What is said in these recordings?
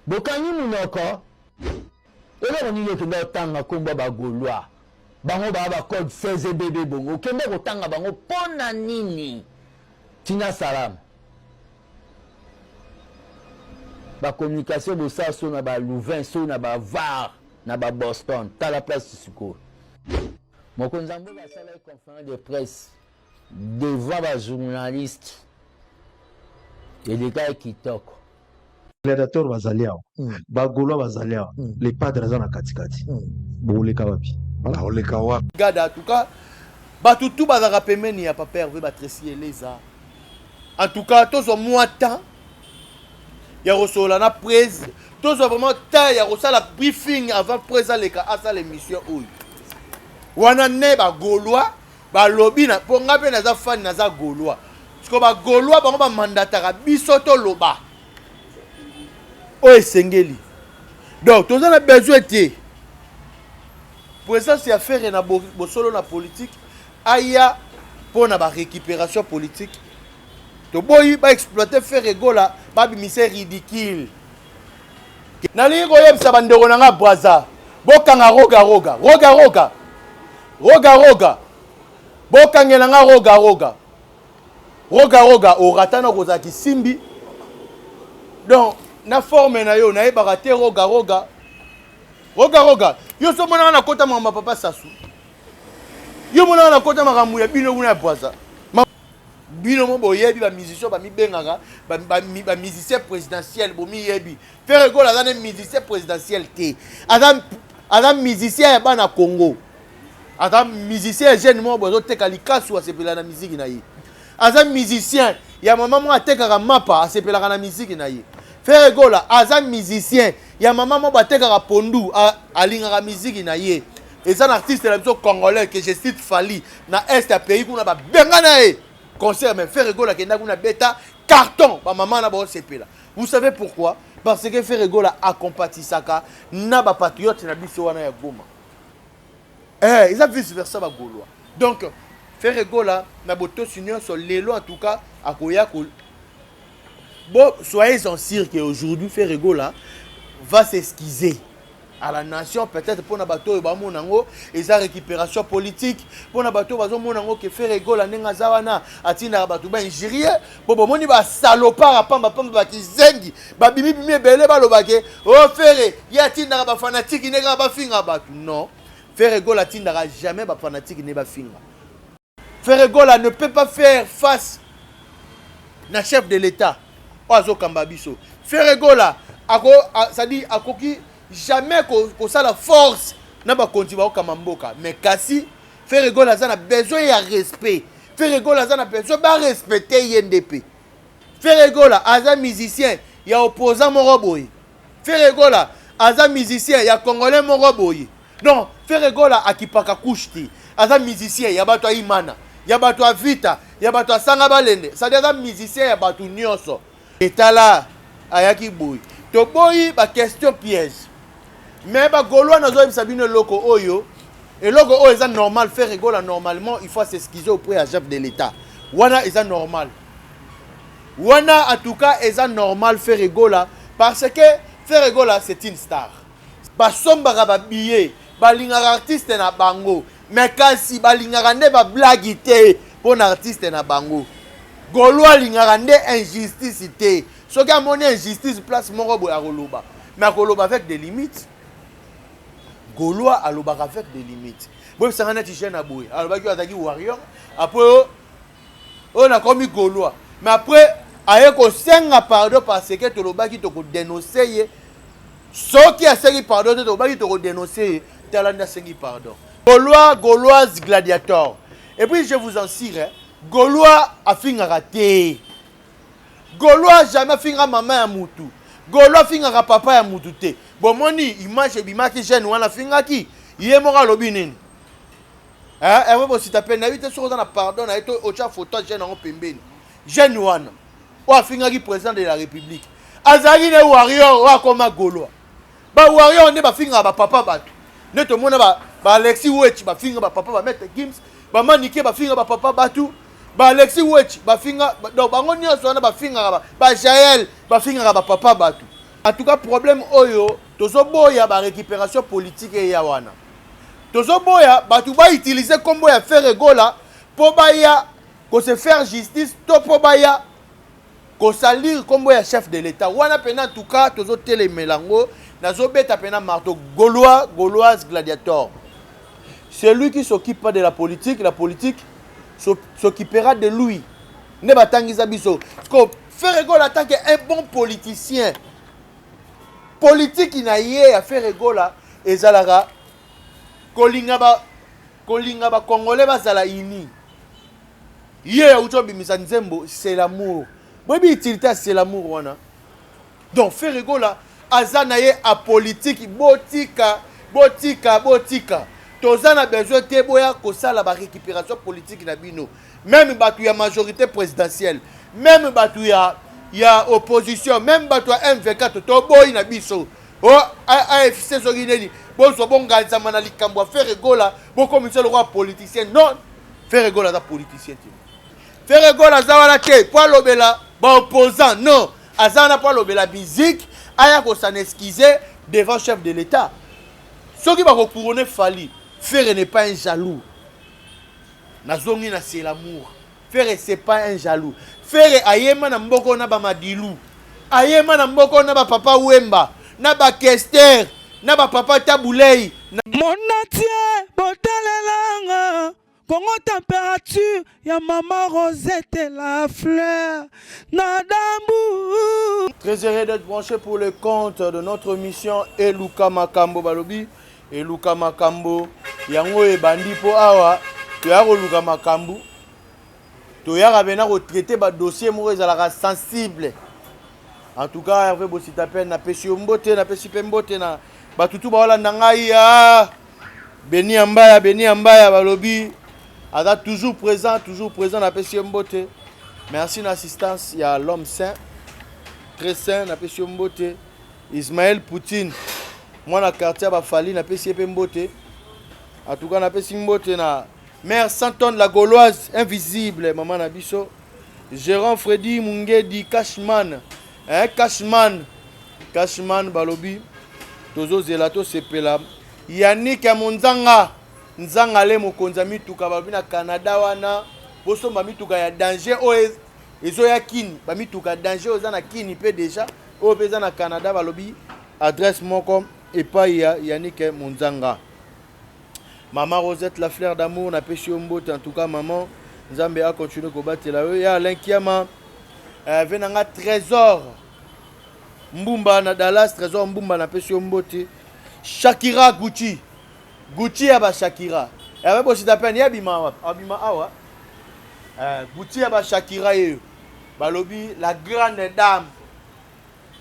Bokangi munoko. Ela oni yo kenda tanga komba ba Gaulois. Bango ba code 16 bébé bongo. Kenda ko tanga bango pona nini? Tina salam. Ba communication bo sa so na ba Louvain, so na ba Var, na ba Boston, ta la place Siko. Mokonzambo ba sala conférence de presse devant les journalistes et les gars qui toquent. Les prédateurs bazaliao, bagolo bazaliao, les padres zana katikati. Boule kawapi. Voilà, ole kawapi. Regarde, en tout cas, batutu bazara pemeni ya papa Hervé Batressier les a. En tout cas, tous au moins temps, il y a reçu la presse, tous vraiment temps, il y a reçu la briefing avant presse les cas à l'émission où. Wana ne ba Gaulois, ba lobby na pour ngabe na za fan na za Gaulois. Parce que ba Gaulois ba mandatara bisoto loba. Oye Sengeli. Donc, tous on a besoin de pour ça, c'est affaire na solo na politique. Aya pour na ba récupération politique. To boy ba exploiter faire egola ba bimise ridicule. Na lingo yeb sa bandeko na nga braza. Bokanga roga. Bokangela nga roga. Roga oratana koza kisimbi. Donc na forme na yo na yebaka te roga. Yo so mona na kota mama papa sasu. Yo mona na kota makamu ya bino kuna boisa. Bino mo boyebi ba musicien ba mi bengaka ba musicien présidentiel bo mi yebi. Faire gol à un musicien présidentiel te. Adam musicien ya bana Congo. Adam musicien jeune mo bozo te kalikasu asepela na musique na ye. Adam musicien ya maman mo atekaka mapa asepela na musique na ye. Faire gola azam musicien ya maman mo batekaka pondu alingaka musique na ye. Et ça un artiste la musique congolais que je cite Fali na est ya pays kuna ba bengana e concert mais faire gola kenda kuna beta carton ba maman na ba sepela. Vous savez pourquoi? Parce que faire gola accompagnisaka na ba patriote na biso wana ya Goma. Ils ont vice versa ba Gaulois. Donc faire gola na boto senior sur lelo en tout cas akoya ko. Bon, soyez en sûr qu'aujourd'hui, Ferregola va s'excuser à la nation, peut-être pour na bateau et sa récupération politique. Pour na bateau, que Ferregola n'est zawana, atina bateau injurié. Bon, moni ba salopard, pamba qui zengi, babimi bele balobake, oh Ferre, yatina ba fanatique, n'est pas finga bateau. Non, Ferregola tindara jamais ba fanatique, n'est pas finga. Ferregola ne peut pas faire face na chef de l'État. Oazo Kambabiso. Ferregola, ça dit, akoki jamais qu'on ça la force n'a pas continué au Kamamboka. Mais Kassi, Ferregola, ça a besoin de respect. Ferregola, ça a besoin de respecter INDP. Ferregola, Aza musicien, il y a opposant Moroboy. Ferregola, Aza musicien, il y a Congolais Moroboy. Non, Ferregola, Akipaka Kouchti. Aza musicien, il y a Bato Imana, il y a Bato Vita, il y a Bato Sangabalende. Ça dit, Aza musicien, il y a Bato Nyonso. Et là, ayaki boy. To boy ba question piège. Mais ba Gaulois nazo sabine loko oyo. Et loko oyo est normal faire rigola normalement, il faut s'excuser auprès à chef de l'État. Wana est normal. Wana en tout cas est normal faire rigola parce que faire rigola c'est une star. Ba somba ba billet, ba lingara artiste na bango. Mais kasi ba lingara ne ba blaguité pour artiste na bango. Gaulois lingara nde injustice te. Ce qui a mon injustice place morobo ya Goloba. Mais Goloba avec des limites. Gaulois aloba avec des limites. Bon ça ngana ti jeune aboy. Aloba ki ataki warrior. Après on a commis Gaulois. Mais après aye ko senga pardon parce que to loba ki to ko dénoncer. Ce qui a sengi pardon to loba ki to ko dénoncer. Talanda sengi pardon. Gauloise gladiateur. Et puis je vous en cire. Gaulois a finga raté. Gaulois jamais finga maman ya mutu. Gaulois finga papa ya mutu te. Bon moni image bimaki jeune wana finga ki. Yé mora lobi nini. Et vous si t'appelles na vite sur na pardon na eto ocha photo jeune en pembeni. Jeune wana. O finga ki président de la République. Azali ne warrior wa koma Gaulois. Ba warrior ne ba finga ba papa batu. Ne to mona ba Alexis Wechi ba finga ba papa ba mettre Gims. Ba manike ba finga ba papa batu. Ba Alexis Wechi ba finga donc bango nyonso wana ba finga ba Jael ba finga ba papa batu. En tout cas, problème oyo, tozo boya ba récupération politique et yawana. Tozo boya ba tu ba utiliser combo ya faire egola pour baya ko se faire justice to pour baya ko salir combo ya chef de l'état. Wana pena en tout cas tozo tele melango nazo beta pena marteau gauloise gladiator. Celui qui s'occupe pas de la politique s'occupera de lui. Ne batangiza biso. Parce que faire egola tant qu'un bon politicien politique ina ye à faire egola ezalaka kolinga ba congolais bazala ini ye ya uto bimisa nzembo c'est l'amour bobi utilité c'est l'amour wana donc faire egola azana ye a politique botika tozana besoin te boya ko sala ba récupération politique na bino même batu ya majorité présidentielle même batu ya opposition même batu ya M24 to boy na biso o AFC zogineni bozo bonganza mana likambo faire egola bo commissaire le roi politicien non faire egola za politicien faire egola za wala te po lobela ba opposant non azana po lobela musique aya ko s'en excuser devant chef de l'état ceux qui va couronner Fali faire n'est pas un jaloux nazongi na c'est l'amour faire c'est pas un jaloux faire ayema na mboko na ba madilu ayema na mboko na ba papa Wemba na ba Kester na ba papa Tabulei monatie botelelanga Congo température ya maman Rosette la fleur Nadambu. Très heureux d'être branché pour le compte de notre mission Eluka Makambo Balobi Eluka Makambo yango e bandi po awa to ya Eluka Makambo to ya bena ko traiter ba dossier mo ezalaka sensible. En tout cas Hervé Bositapen na pesi mbote na pesi pembote na batutu ba wala ngai ya Beni Ambaya Balobi Ada toujours présent na pesi mbote. Merci l'assistance, il y a l'homme saint, très saint na pesi mbote. Ismaël Poutine, moi na quartier ba Fali na pesi mbote. En tout cas na pesi mbote na mère Santon la Gauloise invisible maman na biso. Gérant Freddy Mungedi Cashman, Cashman Balobi. Tozo zelato sepela. Yannick Amonzanga Nzanga le mokonza mituka babi na Canada wana boso ba mituka ya danger o ezo ya kini ba mituka danger oza na kini pe déjà o peza na Canada balobi adresse moko epai ya Yannick Monzanga. Maman Rosette la fleur d'amour na pesi mbote en tout cas maman Nzambe a continuer ko batela yo ya Lenkiama venanga trésor Mbumba na Dallas trésor Mbumba na pesi mbote. Shakira Gucci ya ba Shakira. Hervé Bositapen ya abima awa. Gucci ya ba Shakira yo. Balobi la grande dame.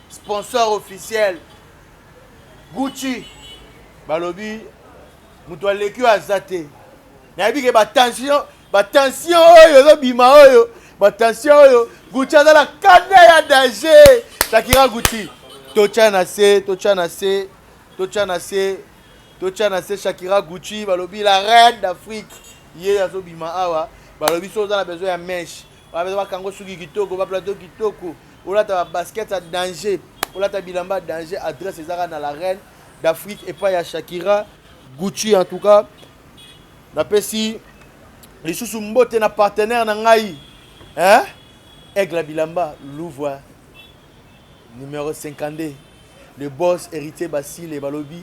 Sponsor officiel. Gucci. Balobi muto aleki azate. Na yebi ke ba tension oyo zo bima oyo. Ba tension oyo Gucci za la kande ya danger. Shakira Gucci. Tocha na se Shakira Gucci balobi la reine d'Afrique ye azobima awa balobi so za na besoin ya mèche ba besoin kango suki kitoko ba plateau kitoko olata ba basket à danger olata bilamba danger adresse ezaka na la reine d'Afrique et pas ya Shakira Gucci en tout cas na pesi les sous mbote na partenaire na ngai Aigle Bilamba Louvois numéro 52 le boss héritier Basile balobi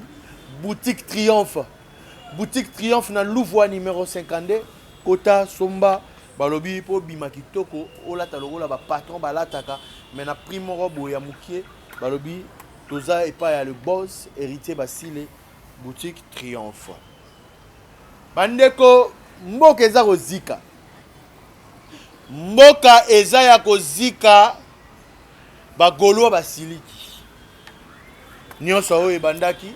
Boutique Triomphe na Louvois numéro 52 Kota Somba balobi po bima kitoko olata lokola ba patron balataka mais na primo robo ya mukie balobi toza epa ya le boss héritier Basile Boutique Triomphe. Bandeko mboka eza kozika mboka eza ya kozika ba Gaulois basiliki nyonso oyo ebandaki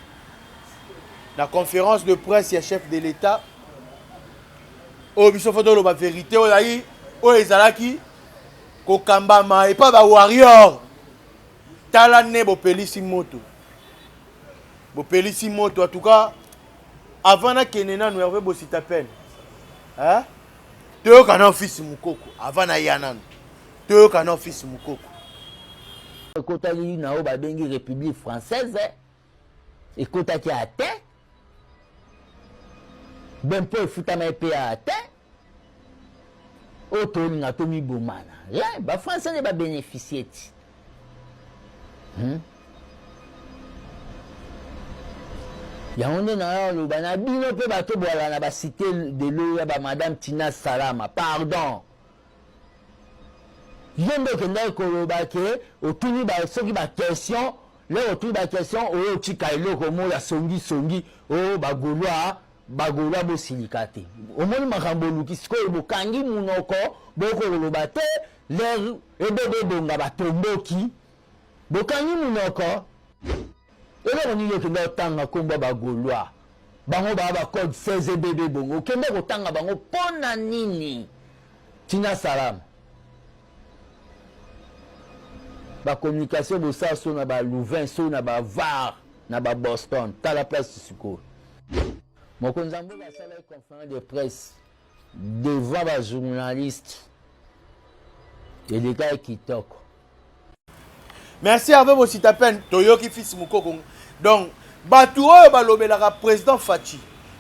la conférence de presse ya chef de l'État o biso foto lo ba vérité o yayi o ezalaki ko kambama et pas ba warrior tala ne bo pelisi moto en tout cas avant na kenena no Hervé Bositapen teo kana office mukoko avant na yanano teo kana office mukoko ekotaki na oyo babengi république française ekotaki ya te bempo efutama epe ya te oyo tolinga tomibomana bafrançais nde babénéficie ti yango nde na oloba na bino mpe bato boala na basite de lo ya bamadame Tina Salama pardon ye nde okendaki koloba ke otuni soki baquestion lelo otuni baquestion oyo otika eloko mo ya songisongi oyo bagolwa bosilika te omoni makambo oluki sikoyo bokangi munoko bokoloba te lere ebebe ebonga batomboki bokangi munoko eloko nini okende kotanga nkombo bagolwa bango baa bacode 16 ebebe ebongo okende kotanga bango mpona nini Tina Salama bacommunication bosala so na balouvain so na bavar na baboston tala place sikoyo mokonzi ya mboka asalaki conférence de presse devant bajournaliste elekaki kitoko. Merci Hervé Bositapen toyoki fils Mukoko. Donc batu oyo balobelaka président Fachi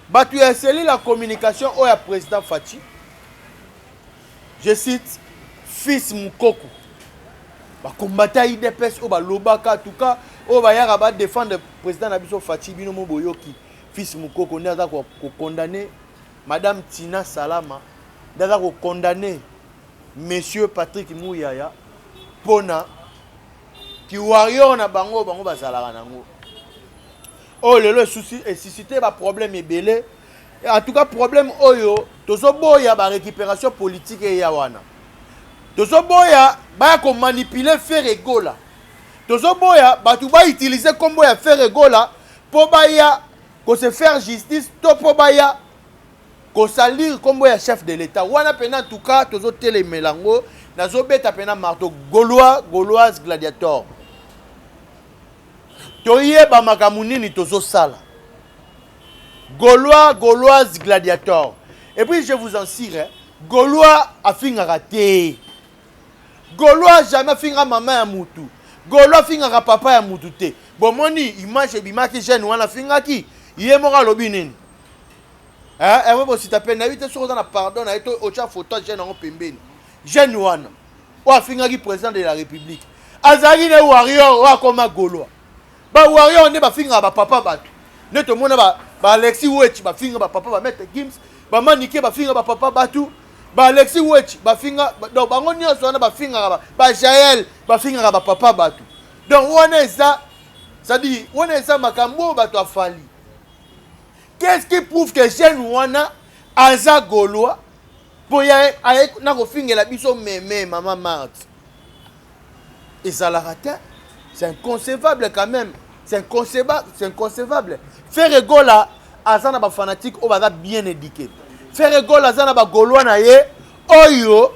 batu eseli la communication oyo président Fachi, je cite fils Mukoko bakombata IDPS oyo balobaka en tout cas oyo bayaka ba défendre président na biso Fachi bino mo boyoki fils Mukoko nde aza ko condamner madame Tina Salama nde aza ko condamner monsieur Patrick Mouyaya pona ki warrior na bango bazalaka nango oh lelo souci et suscité ba problème ebele en tout cas problème oyo tozoboya ba récupération politique et yawana tozoboya ba ko manipuler faire egola tozoboya batu ba utiliser combo ya faire egola po baya ko se faire justice to po baya ko salir combo ya chef de l'état wana pena en tout cas tozotele melango nazobeta pena marteau gauloise gladiator toyeba makambo nini tozosala gauloise gladiator et puis je vous en sire gaulois afingaka te gaulois jamais afingaka mama ya mutu gaulois afingaka papa ya mutu te bomoni image ebimaki jeune wana afingaki ye moko alobi nini Hervé Bositapen na yite sokoza na pardon na eto ocha photo jeune yango pembeni jeune wana oyo afingaki président de la république azali ne warrior oyo akoma gaulois ba warrior nde bafinga ba papa bato ne to mona ba Alexis Wechi bafinga ba papa ba Maître Gims ba Manike bafinga ba papa bato ba Alexis Wechi bafinga donc bango nyonso wana bafinga ba Jael bafinga ba papa bato donc wana eza ça dit wana eza makambo bato afali. Qu'est-ce qui prouve que jeune wana aza gaulois pour ya na ko fingela biso meme maman Marthe et ça la rate. C'est inconcevable quand même. C'est inconcevable. Faire Gola, azana ba fanatique o baza bien éduqué. Faire Gola azana ba gaulois na ye oyo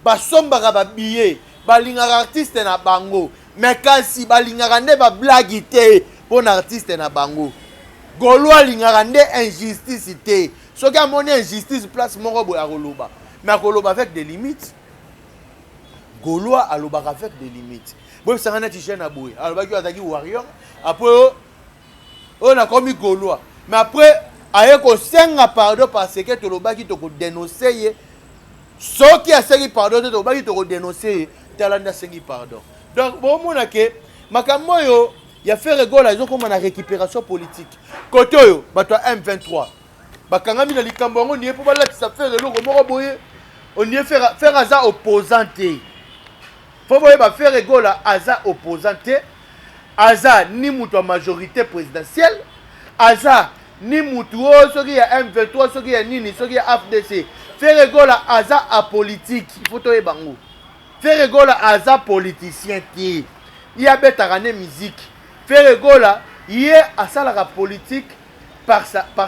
ba sombaka ba billet, ba lingaka artiste na bango. Mais kasi ba lingaka nde ba blague te pour artiste na bango. Gaulois lingaka nde injustice te. Soki amoni injustice place moko boya koloba. Mais koloba avec des limites. Gaulois alobaka avec des limites. Bon ça ngana tiché na boye. Alobaki azaki warrior. Après on a commis Gaulois. Mais après aye ko senga pardon parce que tolobaki to ko dénoncer. Soki asengi pardon tolobaki to ko dénoncer. Talanda sengi pardon. Donc bon mona ke makambo yo ya faire Gola ils ont comme na récupération politique. Côté yo bato M23. Bakangami na likambo ngo nie po balatisa faire eloko moko boye. On y faire aza opposante. Faut voir faire Gola aza opposante. Aza ni mutu majorité présidentielle. Aza ni mutu soki ya M23 soki ya nini soki ya AFDC. Faire Gola aza apolitique. Il faut toye bango. Faire Gola aza politicien ti. Il a betaka ne musique. Faire Gola il a ça la politique par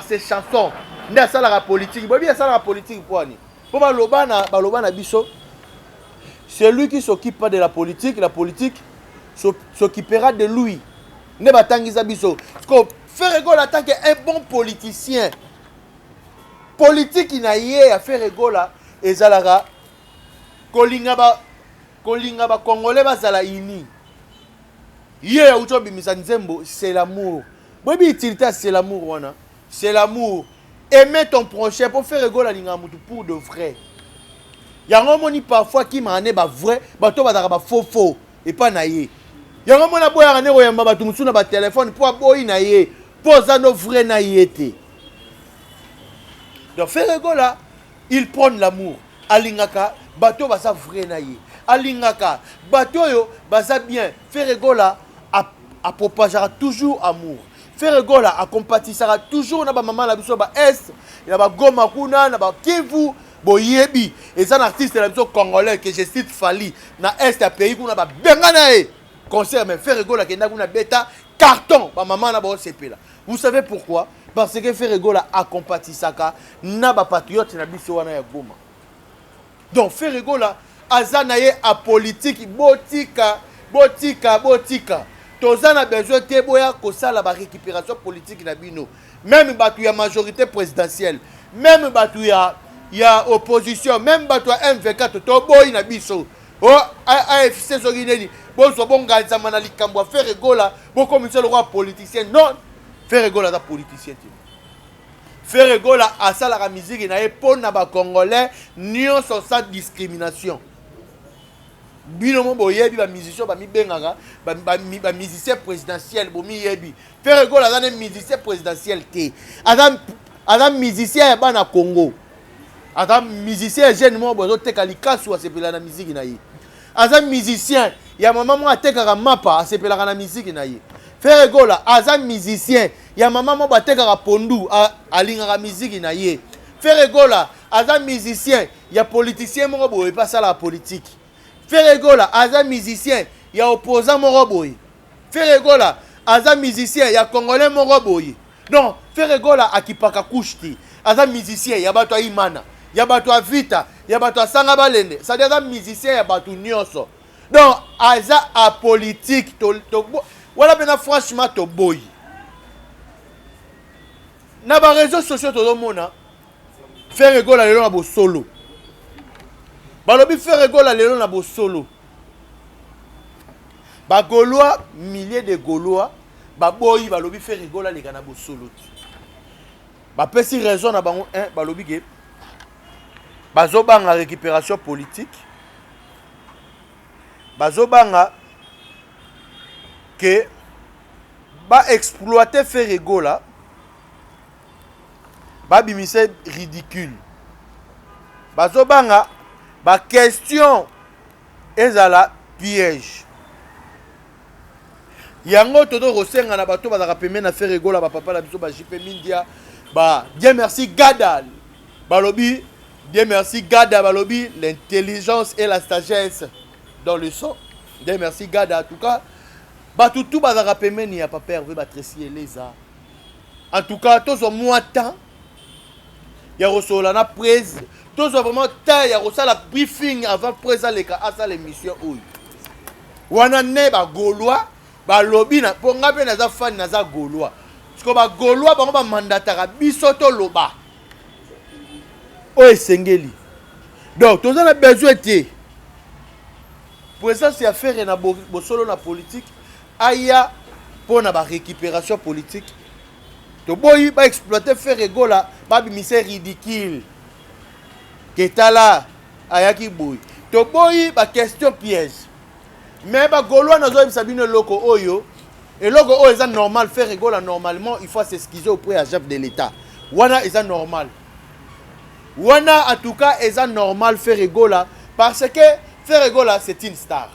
ses chansons. Nda ça la politique. Bobi ça la politique pour ani. Pour balobana biso. C'est lui qui s'occupe pas de la politique s'occupera de lui. Ne batangiza biso. Parce que faire Gola tant qu'un bon politicien. Politique ina yé à faire Gola ezalaka kolinga kolinga ba congolais bazala ini ye uto bimisa nzembo c'est l'amour bobi utilité c'est l'amour wana c'est l'amour aimer ton prochain pour faire rigoler linga mutu pour de vrai yango moni parfois qui mané ba vrai bato bazaka ba faux et pas naïe yango mona boya ne koyamba bato musuna ba téléphone pour boyi naïe posa no vrai naïeté donc faire rigoler il prend l'amour alingaka bato baza vrai naïe alingaka bato yo baza bien faire rigoler a propagera toujours amour faire rigoler a compatissera toujours na ba maman la biso ba est na ba goma kuna na ba kivu boyebi et un artiste la biso congolais que je cite Fali na est ya pays kuna ba bengana e concert mais faire rigoler kenda kuna beta carton ba maman na ba sepela vous savez pourquoi parce que faire rigoler a compatissaka na ba patriote na biso wana ya goma donc faire rigoler azanaye a politique botika tozana besoin te boya kosala ba récupération politique na bino même batu ya majorité présidentielle même batu ya opposition même batu ya M24 to boy na biso o AFC sogineni bon so bon galza mana likambo faire rigoler bon comme le roi politicien non faire rigoler da politicien faire rigoler à ça la musique na epona ba congolais nion sans discrimination bino mo boyebi ba musicien ba mi bengaka ba musicien présidentiel bo mi yebi faire rigoler dans musicien présidentiel té adam musicien ba na Congo adam musicien jeune mo bozo teka likasu asepela na musique na ye adam musicien ya maman mo ateka mapa asepela na musique na ye faire rigoler adam musicien ya maman mo bateka pondu alinga musique na ye faire rigoler adam musicien ya politicien mo boye pas ça la politique faire rigoler aza musicien ya opposant moko boye faire rigoler aza musicien ya congolais moko boye non faire rigoler akipaka kushti aza musicien ya bato imana ya bato vita ya bato sanga balende ça aza musicien ya bato nyonso donc aza a politique to wala bena franchement to boy na ba réseaux sociaux to mona faire rigoler lelo na bo solo balobi faire rigoler lelo na bo solo ba Gaulois milliers de Gaulois ba boyi balobi faire rigoler les kana bo solo ba pesi raison na bango balobi ke bazo banga récupération politique bazo banga que ba exploiter faire rigoler ba bimise ridicule bazo banga ba question ezala piège yango todo rosenga na bato bazaka pembe na faire rigoler ba papa la biso ba JP Mindia ba Dieu merci Gada balobi Dieu merci Gada balobi l'intelligence et la sagesse dans le son Dieu merci Gada en tout cas ba tout bazaka pembe ni ya papa Hervé Batressier les a en tout cas tous au moins temps ya rosola na prise tous vraiment taille ya rosala briefing avant présent les cas à ça l'émission oyo wana ne ba Gaulois ba lobby na ponga pe na za fan na za Gaulois parce que ba Gaulois bango ba mandataka biso to loba o esengeli donc tous on a besoin de présence ya faire na bo solo na politique aya pour na ba récupération politique to boyi ba exploiter faire rigoler ba bimise ridicule ketala ayaki boy to boyi ba question piège mais ba Gaulois nazo bisa bino loko oyo et loko oyo est normal faire rigoler normalement il faut s'excuser auprès à chef de l'état wana est normal wana en tout cas est normal faire rigoler parce que faire rigoler c'est une star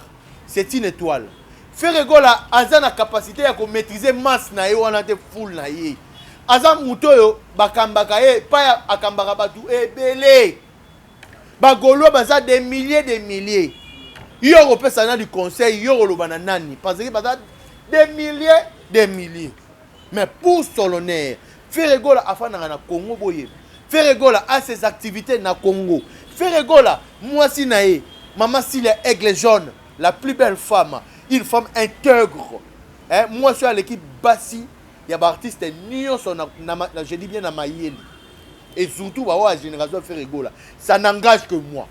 c'est une étoile faire rigoler a na capacité à maîtriser masse na ye wana te full na ye aza mutoyo bakambaka ye pa akambaka batu ebele ba Gaulois baza des milliers yo repesa na du conseil yo loba na nani parce que baza des milliers mais pour Solonaire faire rigoler afana na Congo boye faire rigoler à ses activités na Congo faire rigoler moi si nae maman Sylla Aigle Jaune la plus belle femme une femme intègre moi je suis à l'équipe Bassi. Il y a des artistes je dis bien na Mayeli et surtout la génération fait rigoler ça n'engage que moi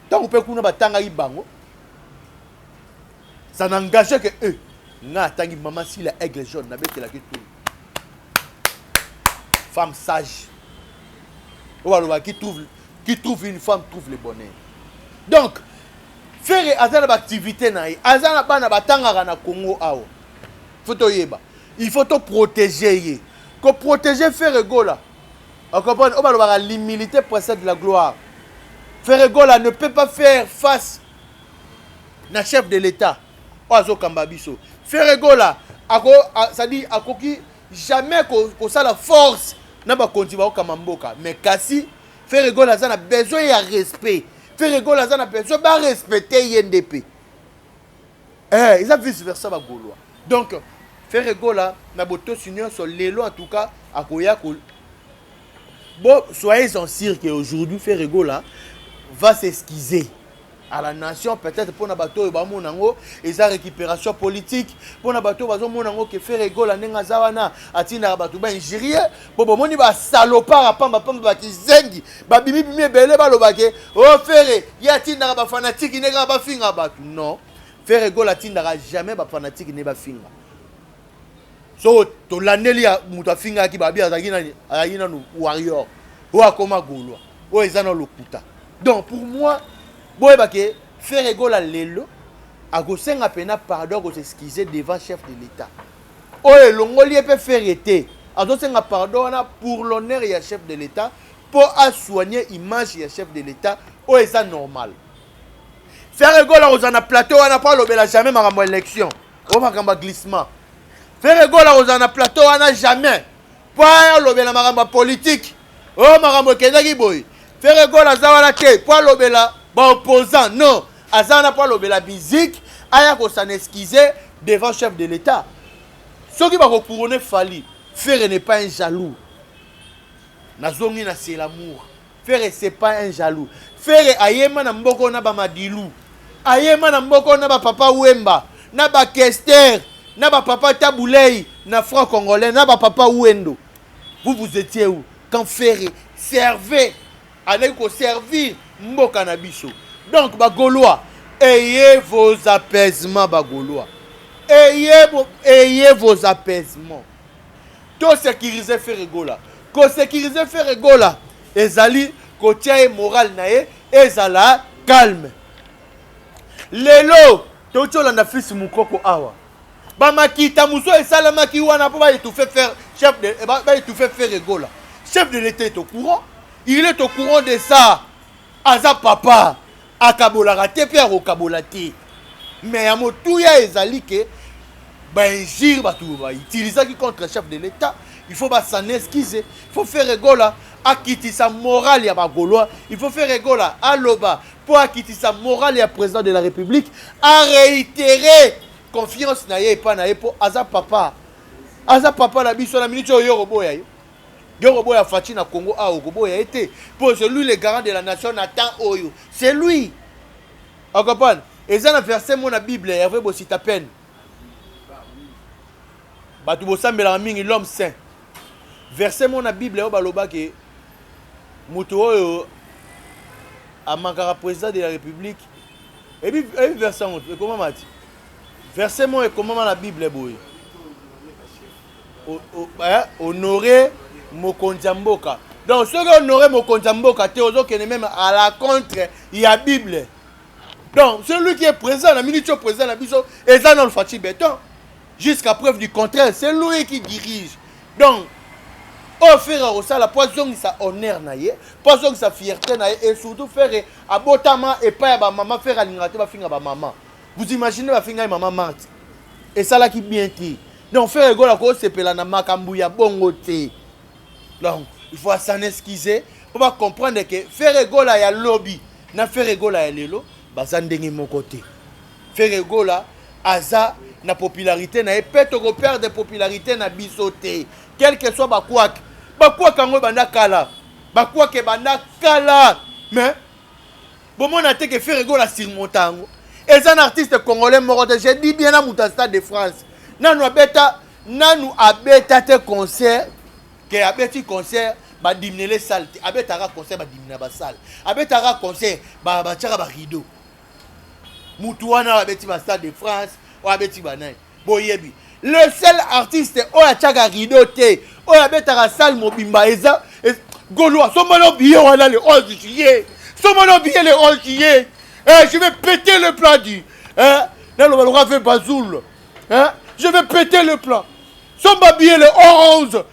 tant que peut kuna batanga ibango Ça n'engageait que eux. Nga tangi maman si la aigle jaune na bête la tout. Femme sage. Qui trouve une femme trouve le bonheur. Donc faire azana activité na yi azana bana batanga na Congo awo. Faut yeba. Il faut te protéger. Ko protéger faire gola. On comprend l'humilité précède la gloire. Ferregola ne peut pas faire face na chef de l'État. Oazo Kambabiso. Ferregola, ça dit, akoki jamais qu'on ça la force n'a pas continué au Kamamboka. Mais Kassi, Ferregola a besoin de respect. Ferregola a besoin de respecter l'INDP. Ils ont vice versa ba Gaulois. Donc, Ferregola, na boto senior sur l'élo en tout cas, à Koyako. Bon, soyez en sûrs qu'aujourd'hui, Ferregola va s'excuser à la nation, peut-être pour na bateau et sa récupération politique, pour na bateau que Ferregola nenga zawana atina bateau ba Nigeria, bon moni ba salopard pamba pamba ki zengi, ba bimi bimi belé ba lobake, oh Ferre, ya tina ba fanatique nega ba finga bateau. Non, Ferregola tina jamais ba fanatique ne ba finga. So to laneli ya muta finga ki ba bia azagina no warrior. Ou akoma Gaulois, ou ezana lokuta. Donc pour moi, boy bake Ferregola lelo a gosenga pena pardon go s'excuser devant chef de l'État. O elongoli peut faire été. A gosenga pardon pour l'honneur ya chef de l'État pour soigner image ya chef de l'État o eza normal. Ferregola ozana plateau on n'a pas lobela jamais makambo élection. O makambo glissement. Ferregola ozana plateau on n'a jamais pas lobela makambo politique. O makambo kendaki boy. Ferregola zawana te pour lobela ba opposant non azana pour lobela musique aya ko s'en excuser devant chef de l'État. Ce qui va couronner Fali, Ferre n'est pas un jaloux. Nazongi na c'est l'amour. Ferre c'est pas un jaloux. Ferre ayema na mboko na ba Madilu. Ayema na mboko na ba papa Wemba, na ba Kester, na ba papa Taboulei, na franc congolais, na ba papa Wendo. Vous étiez où quand Ferre servait allez ko servir mboka na biso. Donc ba Gaulois, ayez vos apaisements ba Gaulois. Ayez vos apaisements. Tout sécuriser Ferregola. Ko sécuriser Ferregola. Ezali ko tia moral nae ezala calme. Lelo to tolanda fils mukoko awa. Ba makita muso esalama ki wana po ba étouffer faire chef de ba étouffer Ferregola. Chef de l'État est au courant. Il est au courant de ça. Aza papa. Akabola raté, puis akabola té. Mais à motouya ezali que injure utiliser qui contre le chef de l'État. Il faut s'en excuser. Il faut faire Ferregola à quitter sa morale à Gaulois. Il faut faire Ferregola à Loba pour quitter sa morale à président de la République. À réitérer confiance naye pas naye pour Aza papa. Aza papa la biso la minute yoroboya. Yoroboya Fati na Congo a Ogoboya été pour celui le garant de la nation Nathan Oyo. C'est lui. On comprend? Et ça a versé mon Bible, il y avait aussi ta peine. Batu bosambela mingi l'homme saint. Versé mon Bible au baloba que mutu oyo amankara président de la République. Et puis verset comment m'a dit? Versé mon et comment la Bible boy. Honorer Mokonjamboka. Donc ceux qui honorent Mokonjamboka, tu es même à la contre, il y a Bible. Donc celui qui est présent, la minute présent, la biso, et ça dans le Fati béton. Jusqu'à preuve du contraire, c'est lui qui dirige. Donc, offrir au ça la poison sa honneur naie, poison sa fierté naie, et surtout faire abotama et pas à maman faire à l'ingraté va finir à maman. Vous imaginez va finir maman morte. Et ça là qui bien dit. Donc faire rigolo à cause c'est pelana makambouya bongote. Donc, il faut s'en excuser pour comprendre que faire rigolo à lobby, na faire rigolo à lelo, bazandenge mon côté. Faire rigolo aza na popularité na peut repère de popularité na bisoté. Quel que soit bakwak kango banda kala. Bakwak banda kala. Mais bon mon a que faire rigolo à surmontango. Et un artiste congolais mort de j'ai dit bien à Stade de France. Nanu abeta te concert que abeti concert ba diminuer les salles. Abetara concert ba diminuer ba salle. Abetara concert ba tchara ba rideau. Mutuana abeti ba Stade de France abeti banai boyebi le seul artiste oya tchaka rideau te oya betaka salle mobimba eza Gaulois somono billet wana le 11 juillet somono billet le 11 juillet je vais péter le plan du là le va faire Bazoul je vais péter le plan somba billet le 11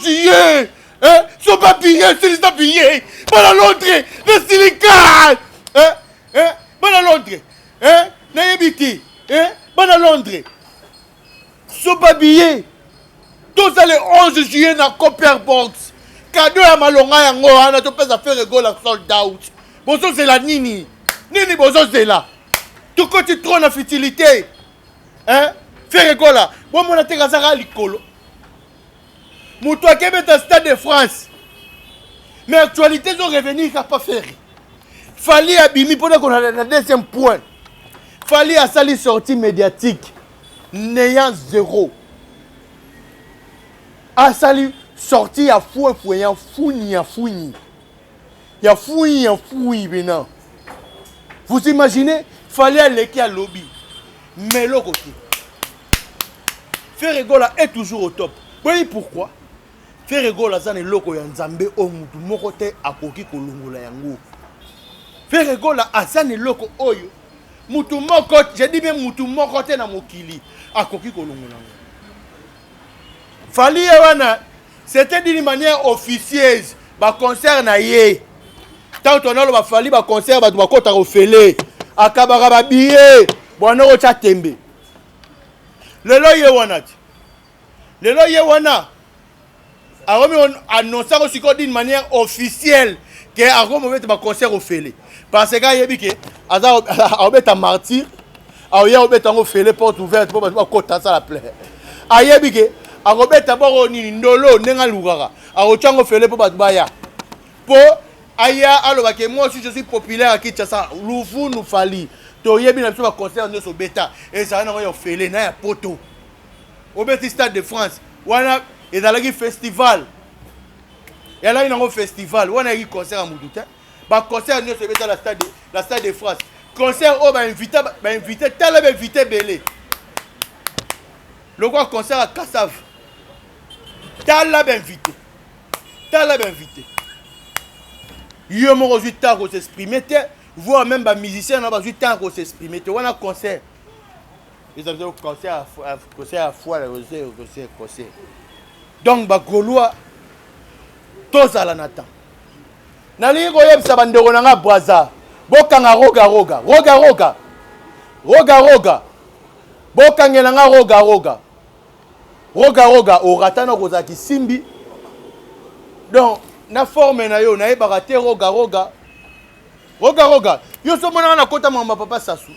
juillet somba billet c'est les billets voilà l'entrée le silicate voilà l'entrée Naïbiti, bon à Londres. Soba billet. Tout ça le 11 juillet dans Copper Box. Cadeau à Malonga yango, on a tout fait à faire rigole à sold out. Bonjour c'est la Nini. Nini bonjour c'est là. Tout quand tu trônes la futilité. Faire rigole là. Bon mon até gazara likolo. Moutoua qui est dans Stade de France. Mais actualité sont revenus à pas faire. Fallait abîmer pour qu'on a le deuxième point. Fallait à salir sortie médiatique n'ayant zéro. À salir sortie à fouet fouet à fouini à fouini. Il y a fouini à fouini maintenant. Vous imaginez? Fallait aller à lobby. Mais l'autre côté. Faire rigoler est toujours au top. Vous voyez pourquoi? Faire rigoler ça n'est loko ya nzambe o mutu moko te akoki kolongola yango. Faire rigoler ça n'est loko oyo. Mutu moko, je dis bien mutu moko te na mokili akoki kolongola. Fali wana, c'était d'une manière officieuse, ba concert na ye. Tant on a le fali ba concert ba doit kota ofele, akabara ba billet, bwana o cha tembe. Lelo ye wana. Alors on annonce aussi d'une manière officielle que Aromo met ba concert ofele. Parce que yebi ke aza obeta martyr aoya obeta ngo fele porte ouverte pour ba kota ça la plaie ayebi ke akobeta boro nini ndolo nenga lugara aochango fele pour ba baya po aya aloba ke moi aussi je suis populaire à Kinshasa lufu nous fali to yebi na biso ba concert nso beta et ça na yo fele na ya poto obeti Stade de France wana ezalaki festival yala ina ngo festival wana yi concert à Muduta. Ba concert nous se met la stade de France. Concert oh ba invité tel ba invité belé. Le quoi concert à Kassav. Tel ba invité. Yo mo rejoui tard pour s'exprimer, voir même ba musicien na ba rejoui tard pour s'exprimer. On a concert. Ils ont concert à fois concert. Donc ba Gaulois tous à la natan. Nali koyebisa bandeko nanga Bwaza bokanga roga bokangela nga roga oratana kozaki simbi donc na forme na yo na yebaka te roga yo so mona na kota mama papa sasu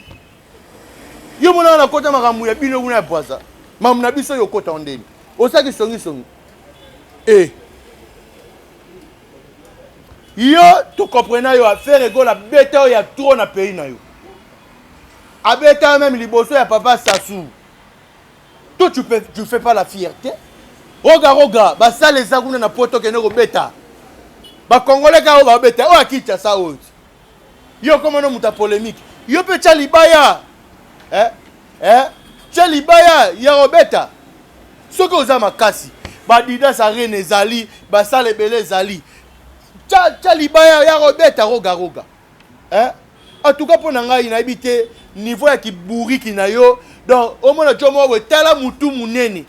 yo mona na kota makambu ya bino kuna Bwaza mamu na biso yo kota ondeni osaki songi yo tu comprends yo affaire ego la bête ya trop na pays na yo abeta même liboso ya papa Sassou toi tu fais pas la fierté roga ba ça les aguna na poto ke no beta ba congolais ka ba beta o akita ça o yo comme no muta polémique yo pe Tchalibaya Tchalibaya ya robeta soko za makasi ba dida sa rene ezali ba sale belé ezali Tchalibaya ya robeta roga en tout cas pour nanga ina habité niveau ya kiburiki na yo donc au moins na chomo we tala mutu munene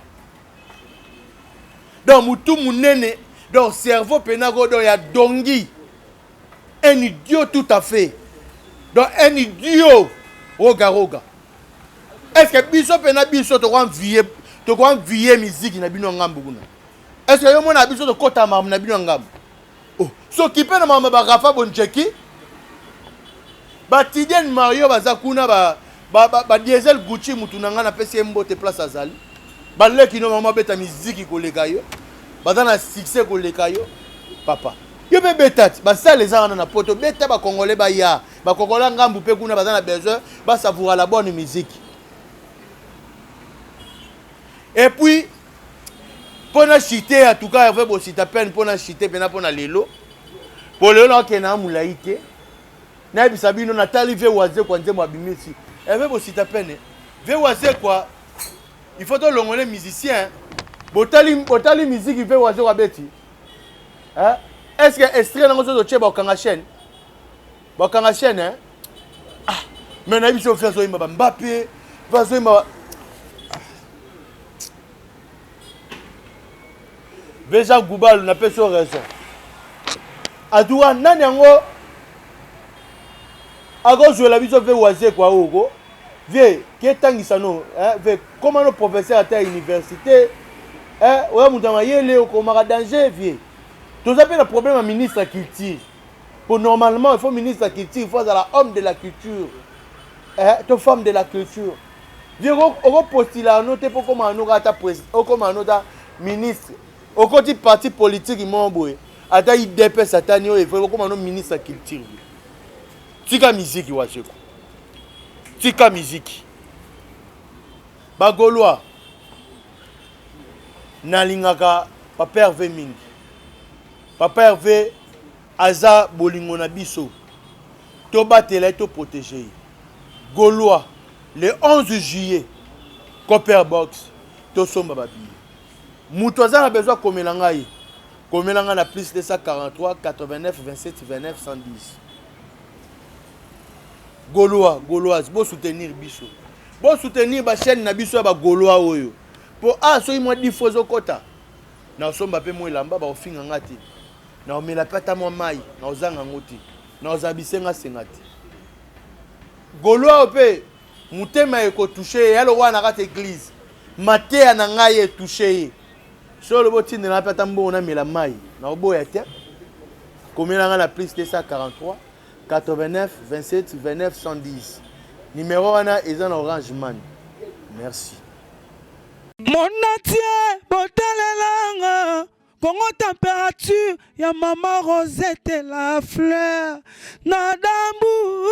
donc cerveau penago donc ya dongi un idiot tout à fait donc un idiot roga est-ce que biso pena biso to kwa envier musique na bino ngambu kuna est-ce que yo mona biso to kota mam na bino ngambu oh so ki pena mama ba Rafa Boncheki ba Tidien Mario bazakuna ba diesel Gucci mutu nanga na pesi mbote place azali ba leki no mama beta musique koleka yo bazana succès koleka yo papa yo be betati ba ça les ana na poto beta ba congolais ba ya ba congolais ngambu pe kuna bazana besoin ba savourer la bonne musique et puis pour na chiter en tout cas il faut citer peine pour na chiter pena pour na lelo pour le là que na mulaïté na bisabino na talive waze kwa nzembo abimisi il faut citer peine VOAZ quoi. Il faut que l'on les musiciens. Botali musique VOAZ quoi beti. Hein? Est-ce que extrait dans le tchè bakanga chaîne? Bakanga chaîne hein? Ah, mais na biso faire so Mbappé, pas so Beja Goubal n'a pas sur raison. Adoua nani yango ago jouer la biso VOAZ quoi ogo. Vie qui tangisa no hein ve comment le professeur à l'université hein ouais mutama yele ko mara danger vie. Tout appelle le problème à ministre de la culture. Pour normalement il faut ministre de la culture, il faut être homme de la culture. Hein, tu femme de la culture. Vie on postule à noter pour comment nous rata président, comment nous ministre. Au côté parti politique ils m'ont boé. Ata IDP satani il faut comment nous ministre de la culture. Tika musique wa cheko. Tika musique. Bagoloa. Nalingaka Papa Hervé mingi. Papa Hervé aza bolingo na biso. To batela to protéger. Gaulois le 11 juillet Copper Box to somba babi. Mutu aza na besoin komelanga ye. Komelanga na plus de 143 89 27 29 110. Gaulois, bo soutenir biso. Bo soutenir ba chaîne na biso ba Gaulois oyo. Pour so moi difozo kota. Na somba pe mo elamba ba ofinga ngati. Na omela pata mo mai, na ozanga ngoti. Na ozabisenga sengati. Gaulois pe mutema eko toucher yalo wana kata église. Maté na ngai toucher. Solo botine na pata mbo na mela mai. Na oboya te. Komela na plus de 143 89 27 29 110. Numéro wana eza na Orange Money. Merci. Monatie botalelanga Congo température ya maman Rosette la fleur na dambu